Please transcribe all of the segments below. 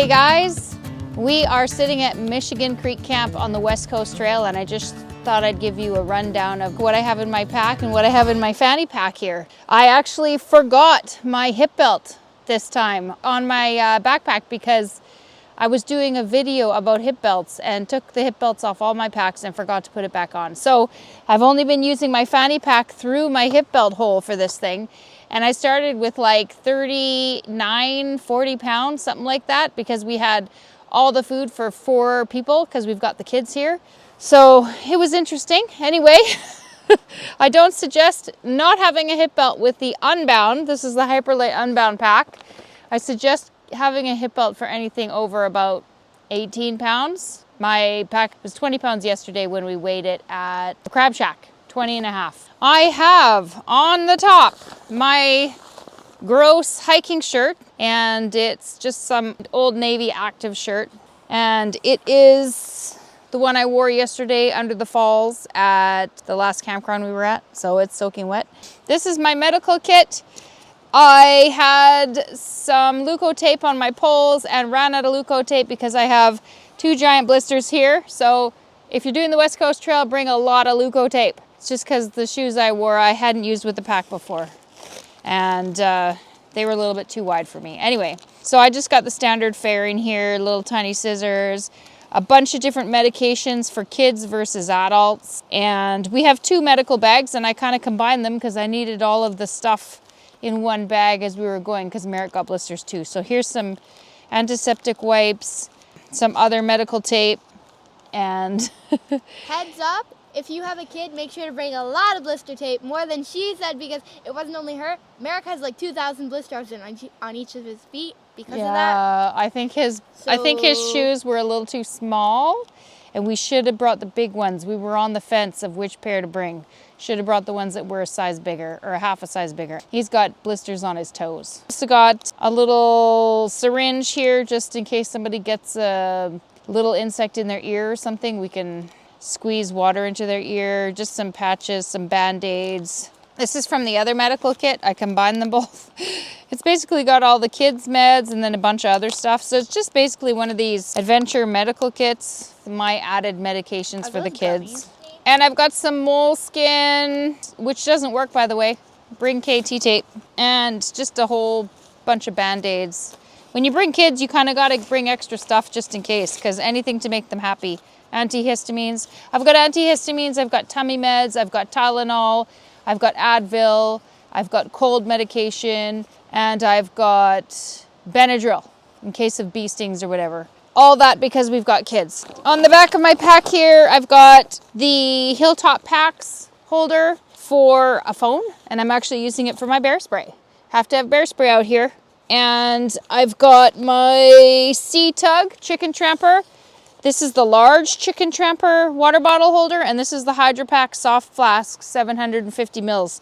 Hey guys, we are sitting at Michigan Creek Camp on the West Coast Trail, and I just thought I'd give you a rundown of what I have in my pack and what I have in my fanny pack here. I actually forgot my hip belt this time on my backpack because I was doing a video about hip belts and took the hip belts off all my packs and forgot to put it back on. So I've only been using my fanny pack through my hip belt hole for this thing. And I started with like 39, 40 pounds, something like that, because we had all the food for 4 people because we've got the kids here. So it was interesting. Anyway, I don't suggest not having a hip belt with the Unbound. This is the Hyperlite Unbound pack. I suggest having a hip belt for anything over about 18 pounds. My pack was 20 pounds yesterday when we weighed it at the Crab Shack, 20 and a half. I have on the top my gross hiking shirt, and it's just some Old Navy active shirt. And it is the one I wore yesterday under the falls at the last campground we were at, so it's soaking wet. This is my medical kit. I had some Leuko tape on my poles and ran out of Leuko tape because I have 2 giant blisters here. So if you're doing the West Coast Trail, bring a lot of Leuko tape. It's just because the shoes I wore I hadn't used with the pack before, and they were a little bit too wide for me. Anyway, so I just got the standard fare in here, little tiny scissors, a bunch of different medications for kids versus adults. And we have 2 medical bags, and I kind of combined them because I needed all of the stuff in one bag as we were going because Merritt got blisters too. So here's some antiseptic wipes, some other medical tape, and heads up, if you have a kid, make sure to bring a lot of blister tape, more than she said, because it wasn't only her. Merrick has like 2,000 blisters on each of his feet because of that. I think his shoes were a little too small, and we should have brought the big ones. We were on the fence of which pair to bring. Should have brought the ones that were a size bigger, or a half a size bigger. He's got blisters on his toes. Also got a little syringe here just in case somebody gets a little insect in their ear or something. We can squeeze water into their ear, just some patches, some Band-Aids. This is from the other medical kit. I combined them both. It's basically got all the kids' meds and then a bunch of other stuff. So it's just basically one of these adventure medical kits, my added medications for the kids. And I've got some moleskin, which doesn't work, by the way. Bring KT tape and just a whole bunch of Band-Aids. When you bring kids, you kind of got to bring extra stuff just in case, because anything to make them happy. Antihistamines. I've got antihistamines, I've got tummy meds, I've got Tylenol, I've got Advil, I've got cold medication, and I've got Benadryl in case of bee stings or whatever. All that because we've got kids. On the back of my pack here, I've got the Hilltop Packs holder for a phone, and I'm actually using it for my bear spray. Have to have bear spray out here. And I've got my Sea Tug Chicken Tramper. This is the large Chicken Tramper water bottle holder, and this is the Hydro Pack Soft Flask, 750 mils.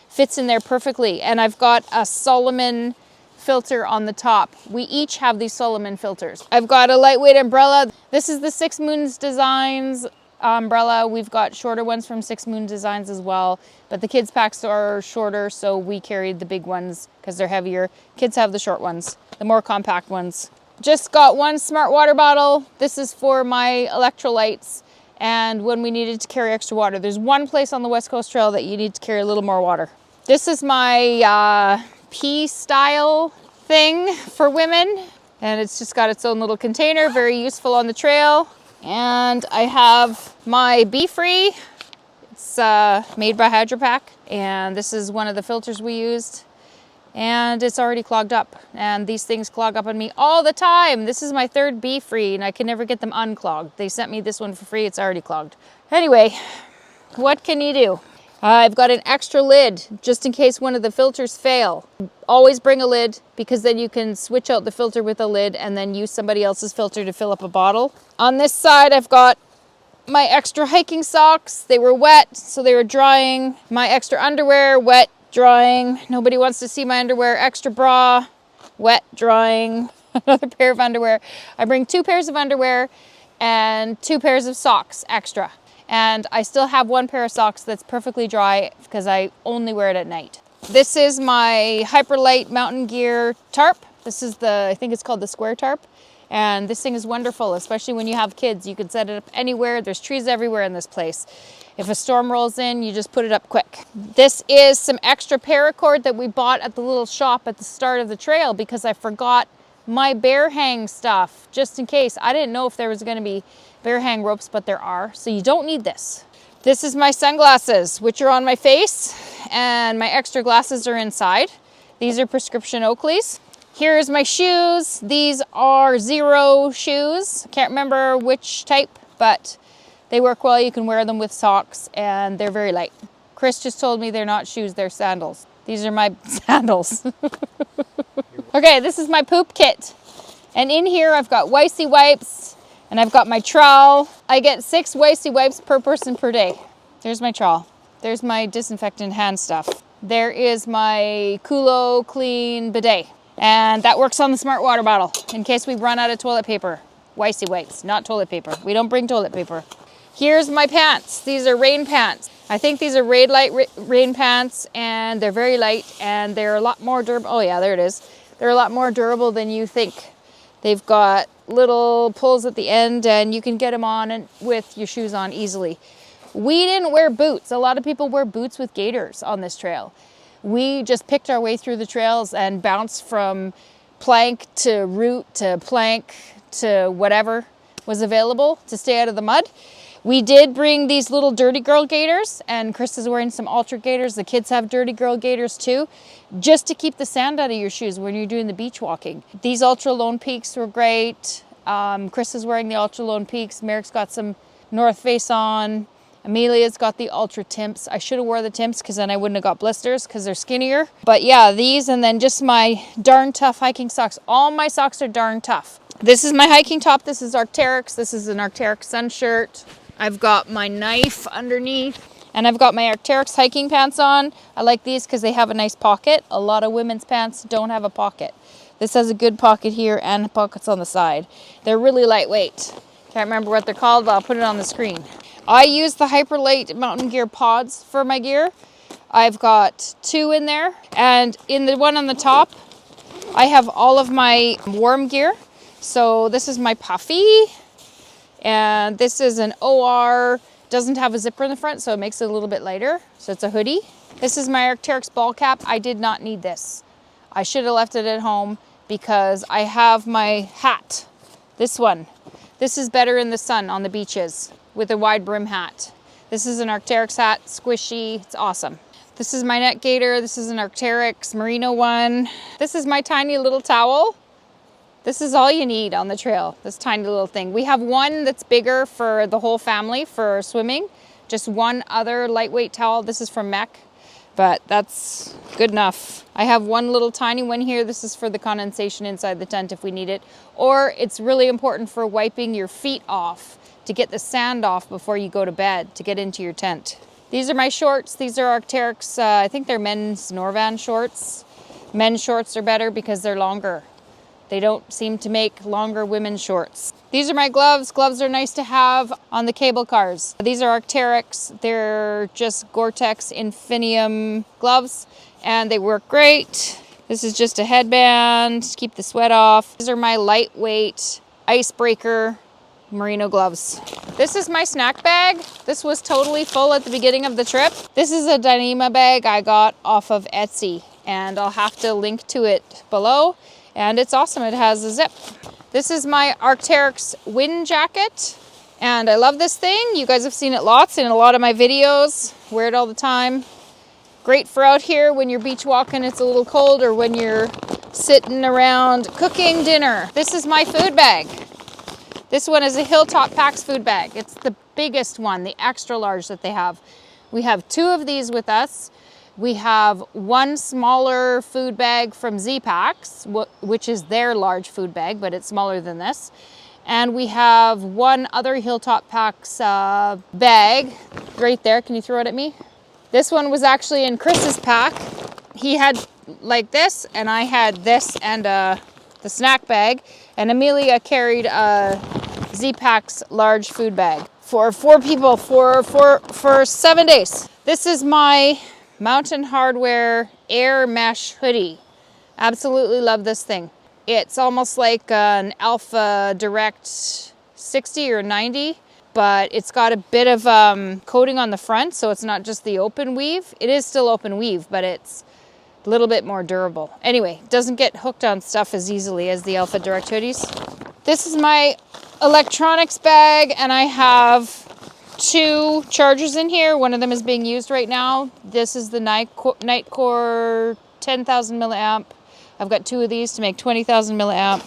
Fits in there perfectly. And I've got a Solomon filter on the top. We each have these Solomon filters. I've got a lightweight umbrella. This is the 6 Moons Designs umbrella. We've got shorter ones from 6 Moon Designs as well, but the kids packs are shorter, so we carried the big ones because they're heavier. Kids have the short ones, the more compact ones. Just got 1 smart water bottle. This is for my electrolytes and when we needed to carry extra water. There's one place on the West Coast Trail that you need to carry a little more water. This is my pea style thing for women, and it's just got its own little container, very useful on the trail. And I have my Be Free. It's made by Hydro Pack, and this is one of the filters we used, and it's already clogged up, and these things clog up on me all the time. This is my 3rd Be Free, and I can never get them unclogged. They sent me this one for free. It's already clogged. Anyway, what can you do? I've got an extra lid just in case one of the filters fail. Always bring a lid, because then you can switch out the filter with a lid and then use somebody else's filter to fill up a bottle. On this side, I've got my extra hiking socks. They were wet, so they were drying. My extra underwear, wet, drying. Nobody wants to see my underwear. Extra bra, wet, drying. Another pair of underwear. I bring 2 pairs of underwear and 2 pairs of socks extra. And I still have 1 pair of socks that's perfectly dry because I only wear it at night. This is my Hyperlite Mountain Gear tarp. This is the, I think it's called the square tarp. And this thing is wonderful, especially when you have kids. You can set it up anywhere. There's trees everywhere in this place. If a storm rolls in, you just put it up quick. This is some extra paracord that we bought at the little shop at the start of the trail because I forgot my bear hang stuff, just in case. I didn't know if there was gonna be bear hang ropes, but there are, so you don't need this. This is my sunglasses, which are on my face, and my extra glasses are inside. These are prescription Oakleys. Here's my shoes. These are Zero shoes. Can't remember which type, but they work well. You can wear them with socks, and they're very light. Chris just told me they're not shoes, they're sandals. These are my sandals. Okay, this is my poop kit. And in here I've got Wicey wipes, and I've got my trowel. I get 6 Wicey wipes per person per day. There's my trowel. There's my disinfectant hand stuff. There is my Kulo Clean bidet. And that works on the smart water bottle in case we run out of toilet paper. Wicey wipes, not toilet paper. We don't bring toilet paper. Here's my pants. These are rain pants. I think these are Raid Light rain pants, and they're very light, and they're a lot more durable. Oh yeah, there it is. They're a lot more durable than you think. They've got little pulls at the end, and you can get them on and with your shoes on easily. We didn't wear boots. A lot of people wear boots with gaiters on this trail. We just picked our way through the trails and bounced from plank to root to plank to whatever was available to stay out of the mud. We did bring these little Dirty Girl gaiters, and Chris is wearing some Ultra gaiters. The kids have Dirty Girl gaiters too, just to keep the sand out of your shoes when you're doing the beach walking. These Ultra Lone Peaks were great. Chris is wearing the Ultra Lone Peaks. Merrick's got some North Face on. Amelia's got the Ultra Timps. I should have wore the Timps because then I wouldn't have got blisters because they're skinnier. But yeah, these, and then just my darn tough hiking socks. All my socks are darn tough. This is my hiking top. This is Arc'teryx. This is an Arc'teryx sun shirt. I've got my knife underneath, and I've got my Arc'teryx hiking pants on. I like these because they have a nice pocket. A lot of women's pants don't have a pocket. This has a good pocket here and pockets on the side. They're really lightweight. Can't remember what they're called, but I'll put it on the screen. I use the Hyperlite Mountain Gear pods for my gear. I've got 2 in there, and in the one on the top, I have all of my warm gear. So this is my puffy, and this is an OR, doesn't have a zipper in the front, so it makes it a little bit lighter. So it's a hoodie. This is my Arc'teryx ball cap. I did not need this. I should have left it at home because I have my hat, this one. This is better in the sun on the beaches with a wide brim hat. This is an Arc'teryx hat, squishy, it's awesome. This is my neck gaiter. This is an Arc'teryx merino one. This is my tiny little towel. This is all you need on the trail, this tiny little thing. We have one that's bigger for the whole family for swimming. Just one other lightweight towel. This is from Mech, but that's good enough. I have one little tiny one here. This is for the condensation inside the tent if we need it. Or it's really important for wiping your feet off to get the sand off before you go to bed to get into your tent. These are my shorts. These are Arc'teryx, I think they're men's Norvan shorts. Men's shorts are better because they're longer. They don't seem to make longer women's shorts. These are my gloves. Gloves are nice to have on the cable cars. These are Arc'teryx. They're just Gore-Tex Infinium gloves, and they work great. This is just a headband to keep the sweat off. These are my lightweight icebreaker merino gloves. This is my snack bag. This was totally full at the beginning of the trip. This is a Dyneema bag I got off of Etsy, and I'll have to link to it below. And it's awesome, it has a zip. This is my Arc'teryx wind jacket, and I love this thing. You guys have seen it lots in a lot of my videos. Wear it all the time. Great for out here when you're beach walking, it's a little cold, or when you're sitting around cooking dinner. This is my food bag. This one is a Hilltop Packs food bag. It's the biggest one, the extra large that they have. We have 2 of these with us. We have one smaller food bag from Z-Packs, which is their large food bag, but it's smaller than this. And we have one other Hilltop Packs bag right there. Can you throw it at me? This one was actually in Chris's pack. He had like this, and I had this and the snack bag. And Amelia carried a Z-Packs large food bag for 4 people for 7 days. This is my Mountain Hardwear Air Mesh hoodie. Absolutely love this thing. It's almost like an Alpha Direct 60 or 90, but it's got a bit of coating on the front, so it's not just the open weave. It is still open weave, but it's a little bit more durable. Anyway, it doesn't get hooked on stuff as easily as the Alpha Direct hoodies. This is my electronics bag, and I have 2 chargers in here. One of them is being used right now. This is the Nightcore 10,000 milliamp. I've got 2 of these to make 20,000 milliamp.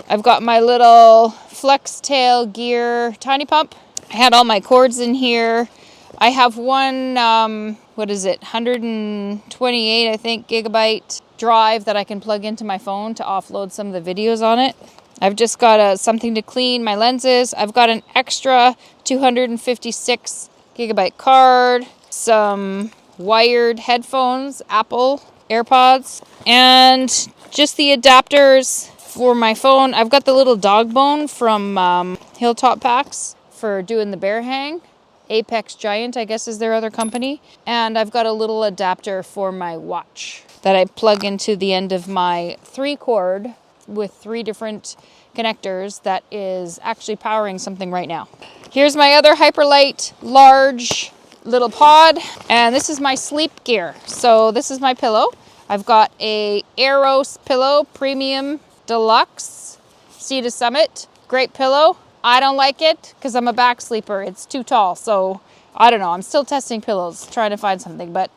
I've got my little Flex Tail Gear tiny pump. I had all my cords in here. I have one, 128, I think, gigabyte drive that I can plug into my phone to offload some of the videos on it. I've just got something to clean my lenses. I've got an extra 256 gigabyte card, some wired headphones, Apple AirPods, and just the adapters for my phone. I've got the little dog bone from Hilltop Packs for doing the bear hang. Apex Giant, I guess, is their other company. And I've got a little adapter for my watch that I plug into the end of my 3-cord with 3 different connectors that is actually powering something right now. Here's my other Hyperlight large little pod, and this is my sleep gear. So this is my pillow. I've got a Aeros pillow, premium deluxe, Sea to Summit. Great pillow. I don't like it because I'm a back sleeper. It's too tall, so I don't know. I'm still testing pillows, trying to find something, but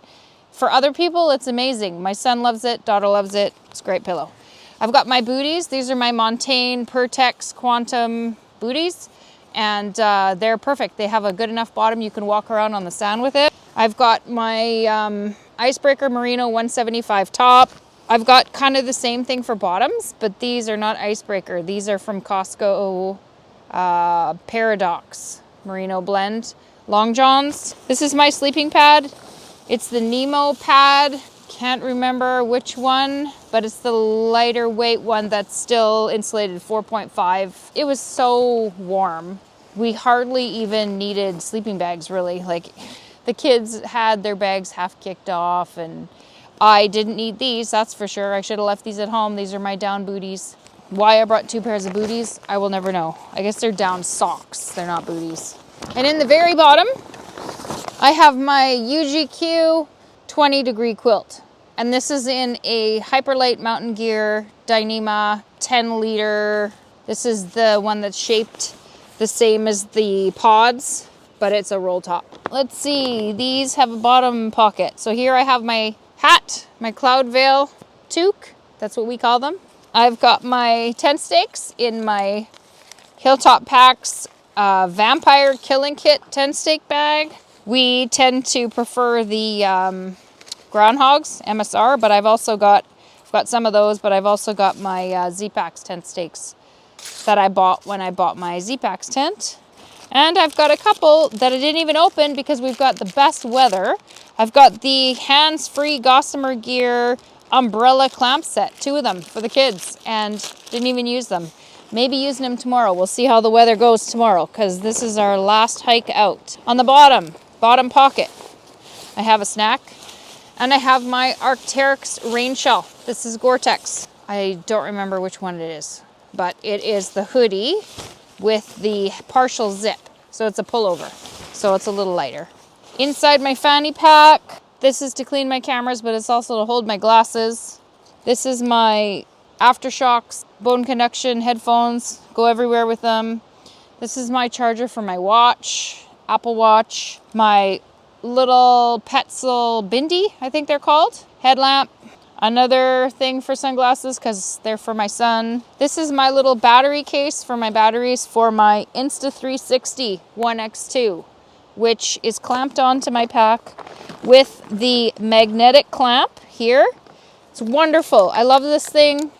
for other people, it's amazing. My son loves it, daughter loves it. It's a great pillow. I've got my booties. These are my Montane Pertex Quantum booties, and they're perfect. They have a good enough bottom you can walk around on the sand with it. I've got my Icebreaker Merino 175 top. I've got kind of the same thing for bottoms, but these are not Icebreaker. These are from Costco Paradox Merino blend long johns. This is my sleeping pad. It's the Nemo pad. Can't remember which one, but it's the lighter weight one that's still insulated 4.5. It was so warm. We hardly even needed sleeping bags, really. Like, the kids had their bags half kicked off, and I didn't need these, that's for sure. I should have left these at home. These are my down booties. Why I brought 2 pairs of booties, I will never know. I guess they're down socks. They're not booties. And in the very bottom, I have my UGQ 20-degree quilt. And this is in a Hyperlight Mountain Gear Dyneema 10-liter. This is the one that's shaped the same as the pods, but it's a roll top. Let's see, these have a bottom pocket. So here I have my hat, my cloud veil toque. That's what we call them. I've got my tent stakes in my Hilltop Packs Vampire Killing Kit tent stake bag. We tend to prefer the groundhogs, MSR, but I've got some of those, but I've also got my Z-Packs tent stakes that I bought when I bought my Z-Packs tent. And I've got a couple that I didn't even open because we've got the best weather. I've got the hands-free Gossamer Gear umbrella clamp set, 2 of them for the kids, and didn't even use them. Maybe using them tomorrow. We'll see how the weather goes tomorrow because this is our last hike out. On the bottom pocket, I have a snack, and I have my Arc'teryx rain shell. This is Gore-Tex. I don't remember which one it is, but it is the hoodie with the partial zip. So it's a pullover, so it's a little lighter. Inside my fanny pack, this is to clean my cameras, but it's also to hold my glasses. This is my Aftershocks bone conduction headphones. Go everywhere with them. This is my charger for my watch, Apple Watch. My little Petzl Bindi, I think they're called, headlamp. Another thing for sunglasses because they're for my son. This is my little battery case for my batteries for my Insta360 1X2, which is clamped onto my pack with the magnetic clamp here. It's wonderful. I love this thing.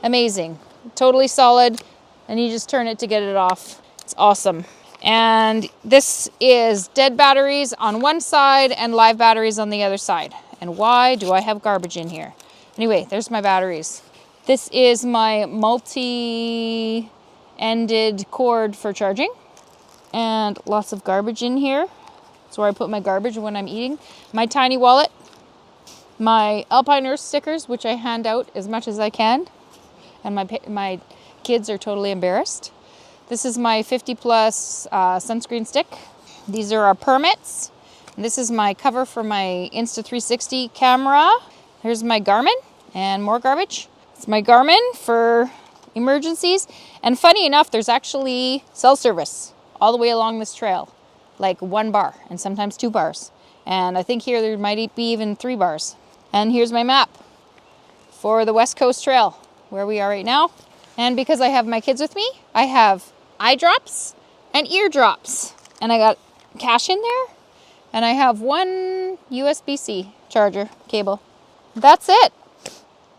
Amazing. Totally solid. And you just turn it to get it off. It's awesome. And this is dead batteries on one side and live batteries on the other side. And why do I have garbage in here? Anyway, there's my batteries. This is my multi-ended cord for charging. And lots of garbage in here. That's where I put my garbage when I'm eating. My tiny wallet. My Alpine Earth stickers, which I hand out as much as I can. and my kids are totally embarrassed. This is my 50 plus sunscreen stick. These are our permits. And this is my cover for my Insta360 camera. Here's my Garmin and more garbage. It's my Garmin for emergencies. And funny enough, there's actually cell service all the way along this trail, like 1 bar and sometimes 2 bars. And I think here there might be even 3 bars. And here's my map for the West Coast Trail, where we are right now. And because I have my kids with me, I have eye drops and ear drops. And I got cash in there. And I have 1 USB-C charger cable. That's it.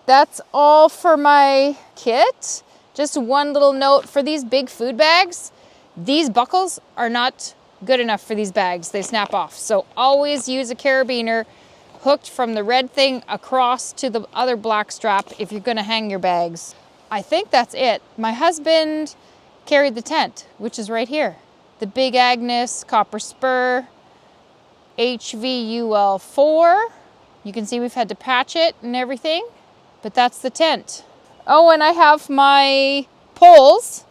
That's all for my kit. Just one little note for these big food bags. These buckles are not good enough for these bags. They snap off. So always use a carabiner hooked from the red thing across to the other black strap if you're gonna hang your bags. I think that's it. My husband carried the tent, which is right here. The Big Agnes copper spur HVUL4. You can see we've had to patch it and everything, but that's the tent. Oh, and I have my poles.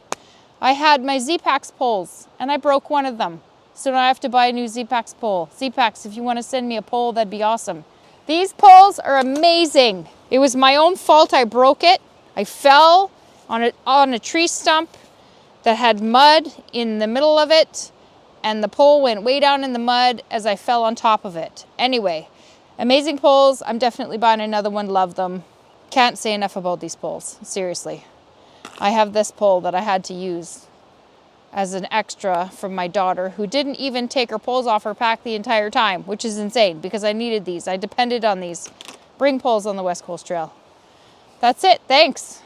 I had my Z-Pax poles and I broke one of them. So now I have to buy a new Z-Pax pole. Z-Pax, if you want to send me a pole, that'd be awesome. These poles are amazing. It was my own fault I broke it. I fell on a tree stump that had mud in the middle of it, and the pole went way down in the mud as I fell on top of it. Anyway, amazing poles. I'm definitely buying another one. Love them. Can't say enough about these poles. Seriously. I have this pole that I had to use as an extra from my daughter, who didn't even take her poles off her pack the entire time, which is insane because I needed these. I depended on these. Bring poles on the West Coast Trail. That's it. Thanks.